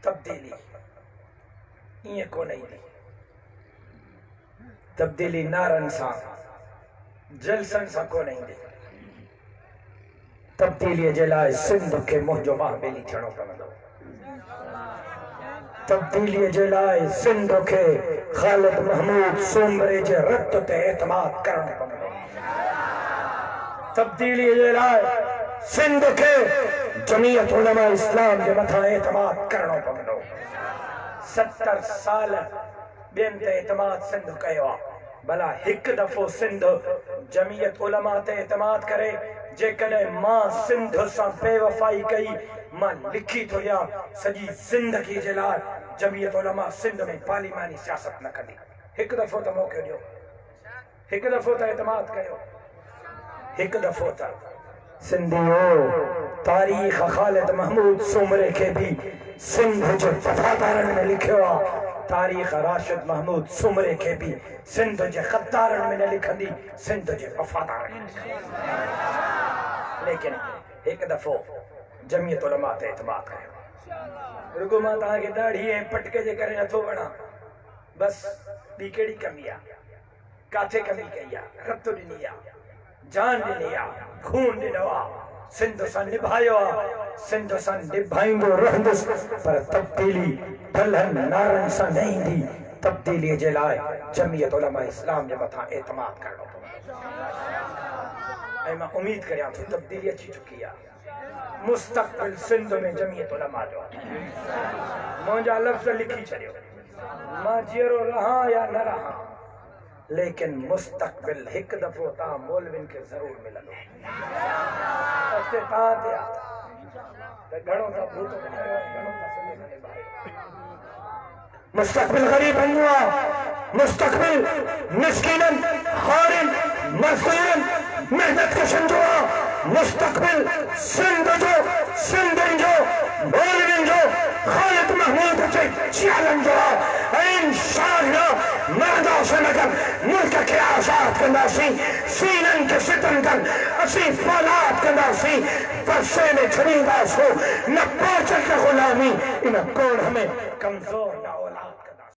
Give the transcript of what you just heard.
तब्दीली इं को नहीं दी। तब्दीली नारन सा जलसन सा को नहीं दी। तब्दीली जे लाइ सिंध के मुंहिंजो महाबेली थियणो पवंदो। तब्दीली जे लाइ सिंध के ख़ालिद महमूद सोमरे जे रत ते एतमाद करणो पवंदो। तब्दीली जे लाइ सिंध के जमीयत उलमा इस्लाम जे मथां एतमाद करणो पवंदो। 70 साल ॿियनि ते एतमाद सिंध कयो आहे। भला हिकु दफ़ो सिंध जमीयत उलमा ते एतमाद करे। जेकॾहिं मां सिंध सां बेवफ़ाई कई, मां लिखी थो ॾियां सॼी ज़िंदगी जे लाइ जमीयत उलमा सिंध में पार्लिमानी सियासत न कंदी। हिकु दफ़ो त मौक़ो ॾियो, हिकु दफ़ो त एतमाद कयो, हिकु दफ़ो त। सिंधियो तारीख़ ख़ालिद महमूद सोमरे के भी सिंध जे वफ़ादारनि में लिखियो आहे। तारीख़ राशिद महमूद सोमरे के भी सिंध जे ख़द्दारनि में न लिखंदी, सिंध जे वफ़ादारनि में। लेकिन एक दफ़ो जमीयत उलमा ते एतमाद कयो। रुगो मां तव्हांखे दाढ़ी ऐं पटके जे करे नथो वणा, बस ॿी कहिड़ी कमी आहे? काथे कमी कई आहे? रत ॾिनी आहे, जान ॾिनी आहे, खून ॾिनो आहे, सिंध सां निभायो आहे, सिंध सां निभाईंदो रहंदुसि। पर तब्दीली ढलनि नारनि सां न ईंदी। तब्दीलीअ जे लाइ जमीयत उलमा इस्लाम जे मथां एतमाद करणो पवंदो। ऐं मां उम्मीद करियां थो तब्दीली अची चुकी आहे। मुस्तक़बिल सिंध में जमीयत उलमा जो मुंहिंजा लफ़्ज़ लिखी छॾियो। मां जीअरो रहां या न रहां, लेकिन मुस्तक़बिल हिकु दफ़ो तव्हां मौलविन खे ज़रूर मिलंदो। तव्हां ते आहे घणो त भूत घणो त सिंध में मुस्तक़बिल ग़रीबन जो आहे। मुस्तक़बिल मिस्कीनन, हारिन, मज़दूरन, मेहनत कशन जो आहे। मुस्तक़बिल सिंध जो, सिंधियुनि जो, मौलविन जो, ख़ालिद महमूद जे चियालनि जो आहे। ऐं इंशाअल्लाह मरदासीं मगर मुल्क खे आज़ाद कंदासीं। सीननि खे सितन कन असीं फौलाद कंदासीं। परसे में छॾींदासीं न पोचल ग़ुलामी इन कोड़ में कमज़ोर न औलाद।